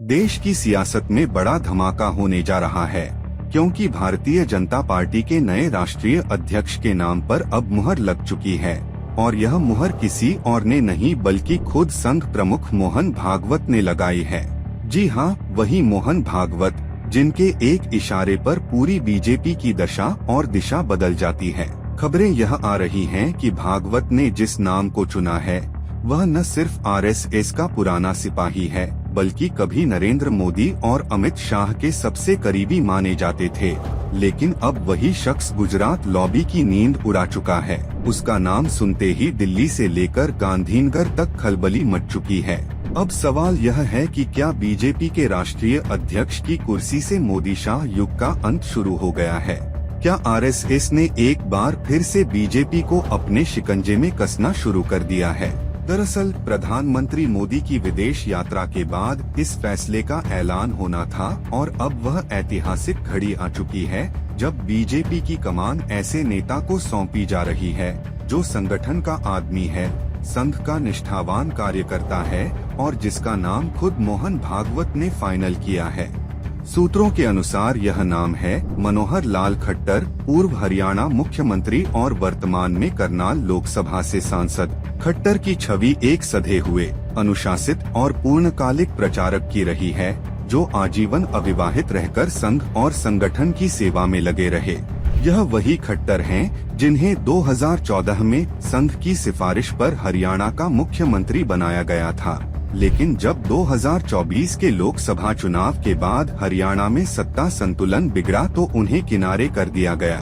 देश की सियासत में बड़ा धमाका होने जा रहा है, क्योंकि भारतीय जनता पार्टी के नए राष्ट्रीय अध्यक्ष के नाम पर अब मुहर लग चुकी है और यह मुहर किसी और ने नहीं बल्कि खुद संघ प्रमुख मोहन भागवत ने लगाई है। जी हां, वही मोहन भागवत जिनके एक इशारे पर पूरी बीजेपी की दशा और दिशा बदल जाती है। खबरें यह आ रही हैं कि भागवत ने जिस नाम को चुना है वह न सिर्फ आरएसएस का पुराना सिपाही है, बल्कि कभी नरेंद्र मोदी और अमित शाह के सबसे करीबी माने जाते थे। लेकिन अब वही शख्स गुजरात लॉबी की नींद उड़ा चुका है। उसका नाम सुनते ही दिल्ली से लेकर गांधीनगर तक खलबली मच चुकी है। अब सवाल यह है कि क्या बीजेपी के राष्ट्रीय अध्यक्ष की कुर्सी से मोदी शाह युग का अंत शुरू हो गया है? क्या आरएसएस ने एक बार फिर से बीजेपी को अपने शिकंजे में कसना शुरू कर दिया है? दरअसल प्रधानमंत्री मोदी की विदेश यात्रा के बाद इस फैसले का ऐलान होना था और अब वह ऐतिहासिक घड़ी आ चुकी है जब बीजेपी की कमान ऐसे नेता को सौंपी जा रही है जो संगठन का आदमी है, संघ का निष्ठावान कार्यकर्ता है और जिसका नाम खुद मोहन भागवत ने फाइनल किया है। सूत्रों के अनुसार यह नाम है मनोहर लाल खट्टर, पूर्व हरियाणा मुख्यमंत्री और वर्तमान में करनाल लोकसभा से सांसद। खट्टर की छवि एक सधे हुए, अनुशासित और पूर्णकालिक प्रचारक की रही है, जो आजीवन अविवाहित रहकर संघ और संगठन की सेवा में लगे रहे। यह वही खट्टर हैं जिन्हें 2014 में संघ की सिफारिश पर हरियाणा का मुख्यमंत्री बनाया गया था, लेकिन जब 2024 के लोकसभा चुनाव के बाद हरियाणा में सत्ता संतुलन बिगड़ा तो उन्हें किनारे कर दिया गया।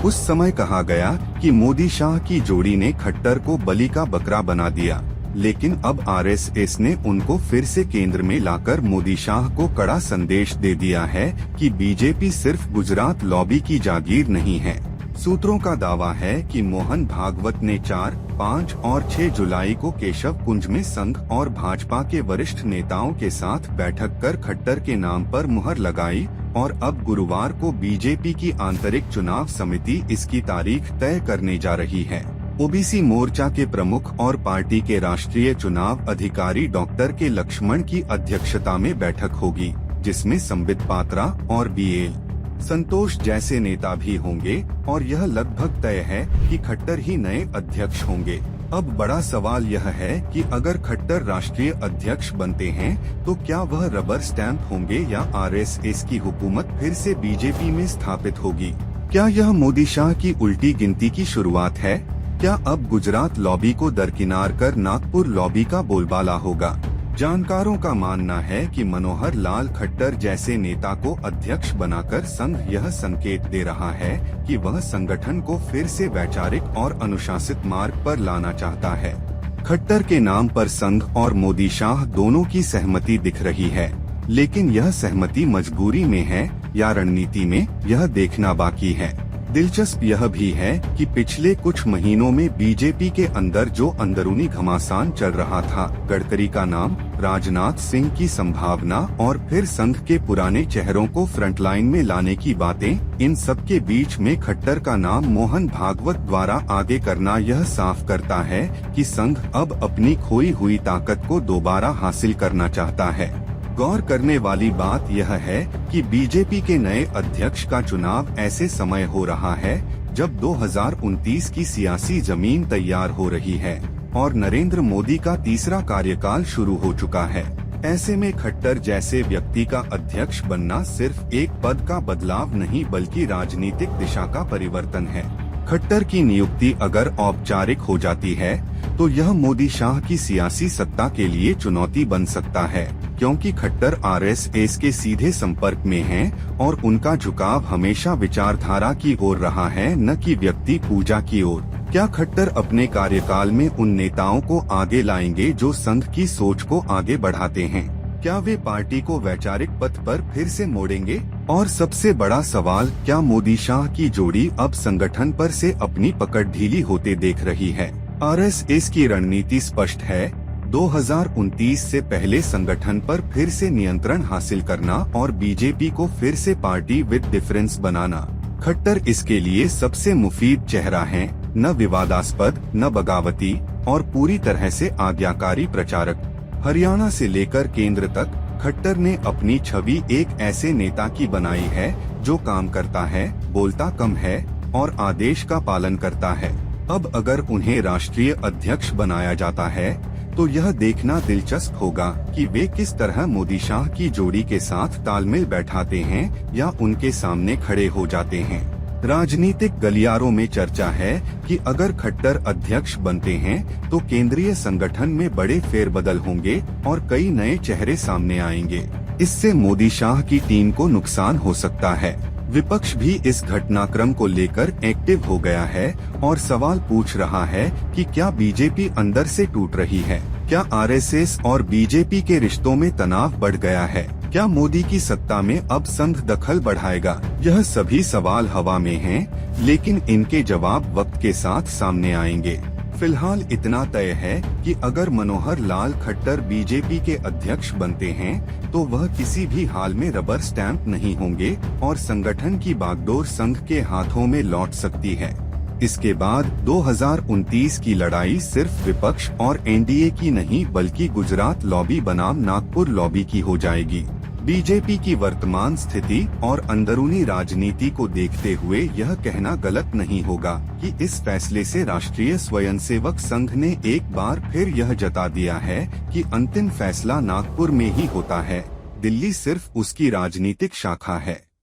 उस समय कहा गया कि मोदी शाह की जोड़ी ने खट्टर को बलि का बकरा बना दिया, लेकिन अब आरएसएस ने उनको फिर से केंद्र में लाकर मोदी शाह को कड़ा संदेश दे दिया है कि बीजेपी सिर्फ गुजरात लॉबी की जागीर नहीं है। सूत्रों का दावा है कि मोहन भागवत ने 4, 5 और 6 जुलाई को केशव कुंज में संघ और भाजपा के वरिष्ठ नेताओं के साथ बैठक कर खट्टर के नाम पर मुहर लगाई और अब गुरुवार को बीजेपी की आंतरिक चुनाव समिति इसकी तारीख तय करने जा रही है। ओबीसी मोर्चा के प्रमुख और पार्टी के राष्ट्रीय चुनाव अधिकारी डॉक्टर के लक्ष्मण की अध्यक्षता में बैठक होगी, जिसमें संबित पात्रा और बीएल संतोष जैसे नेता भी होंगे और यह लगभग तय है कि खट्टर ही नए अध्यक्ष होंगे। अब बड़ा सवाल यह है कि अगर खट्टर राष्ट्रीय अध्यक्ष बनते हैं तो क्या वह रबर स्टैंप होंगे या आरएसएस की हुकूमत फिर से बीजेपी में स्थापित होगी? क्या यह मोदी शाह की उल्टी गिनती की शुरुआत है? क्या अब गुजरात लॉबी को दरकिनार कर नागपुर लॉबी का बोलबाला होगा? जानकारों का मानना है कि मनोहर लाल खट्टर जैसे नेता को अध्यक्ष बनाकर संघ यह संकेत दे रहा है कि वह संगठन को फिर से वैचारिक और अनुशासित मार्ग पर लाना चाहता है। खट्टर के नाम पर संघ और मोदी शाह दोनों की सहमति दिख रही है, लेकिन यह सहमति मजबूरी में है या रणनीति में, यह देखना बाकी है। दिलचस्प यह भी है कि पिछले कुछ महीनों में बीजेपी के अंदर जो अंदरूनी घमासान चल रहा था, गडकरी का नाम, राजनाथ सिंह की संभावना और फिर संघ के पुराने चेहरों को फ्रंटलाइन में लाने की बातें, इन सब के बीच में खट्टर का नाम मोहन भागवत द्वारा आगे करना यह साफ करता है कि संघ अब अपनी खोई हुई ताकत को दोबारा हासिल करना चाहता है। गौर करने वाली बात यह है कि बीजेपी के नए अध्यक्ष का चुनाव ऐसे समय हो रहा है जब 2029 की सियासी जमीन तैयार हो रही है और नरेंद्र मोदी का तीसरा कार्यकाल शुरू हो चुका है। ऐसे में खट्टर जैसे व्यक्ति का अध्यक्ष बनना सिर्फ एक पद का बदलाव नहीं बल्कि राजनीतिक दिशा का परिवर्तन है। खट्टर की नियुक्ति अगर औपचारिक हो जाती है तो यह मोदी शाह की सियासी सत्ता के लिए चुनौती बन सकता है, क्योंकि खट्टर आरएसएस के सीधे संपर्क में हैं और उनका झुकाव हमेशा विचारधारा की ओर रहा है, न कि व्यक्ति पूजा की ओर। क्या खट्टर अपने कार्यकाल में उन नेताओं को आगे लाएंगे जो संघ की सोच को आगे बढ़ाते हैं? क्या वे पार्टी को वैचारिक पथ पर फिर से मोड़ेंगे? और सबसे बड़ा सवाल, क्या मोदी शाह की जोड़ी अब संगठन पर से अपनी पकड़ ढीली होते देख रही है? आरएसएस की रणनीति स्पष्ट है, 2029 से पहले संगठन पर फिर से नियंत्रण हासिल करना और बीजेपी को फिर से पार्टी विद डिफरेंस बनाना। खट्टर इसके लिए सबसे मुफीद चेहरा हैं, न विवादास्पद, न बगावती और पूरी तरह से आज्ञाकारी प्रचारक। हरियाणा से लेकर केंद्र तक खट्टर ने अपनी छवि एक ऐसे नेता की बनाई है जो काम करता है, बोलता कम है और आदेश का पालन करता है। अब अगर उन्हें राष्ट्रीय अध्यक्ष बनाया जाता है तो यह देखना दिलचस्प होगा कि वे किस तरह मोदी शाह की जोड़ी के साथ तालमेल बैठाते हैं या उनके सामने खड़े हो जाते हैं। राजनीतिक गलियारों में चर्चा है कि अगर खट्टर अध्यक्ष बनते हैं तो केंद्रीय संगठन में बड़े फेरबदल होंगे और कई नए चेहरे सामने आएंगे। इससे मोदी शाह की टीम को नुकसान हो सकता है। विपक्ष भी इस घटनाक्रम को लेकर एक्टिव हो गया है और सवाल पूछ रहा है कि क्या बीजेपी अंदर से टूट रही है, क्या आरएसएस और बीजेपी के रिश्तों में तनाव बढ़ गया है, क्या मोदी की सत्ता में अब संघ दखल बढ़ाएगा। यह सभी सवाल हवा में हैं, लेकिन इनके जवाब वक्त के साथ सामने आएंगे। फिलहाल इतना तय है कि अगर मनोहर लाल खट्टर बीजेपी के अध्यक्ष बनते हैं तो वह किसी भी हाल में रबर स्टैंप नहीं होंगे और संगठन की बागडोर संघ के हाथों में लौट सकती है। इसके बाद 2029 की लड़ाई सिर्फ विपक्ष और एनडीए की नहीं बल्कि गुजरात लॉबी बनाम नागपुर लॉबी की हो जाएगी। बीजेपी की वर्तमान स्थिति और अंदरूनी राजनीति को देखते हुए यह कहना गलत नहीं होगा कि इस फैसले से राष्ट्रीय स्वयंसेवक संघ ने एक बार फिर यह जता दिया है कि अंतिम फैसला नागपुर में ही होता है, दिल्ली सिर्फ उसकी राजनीतिक शाखा है।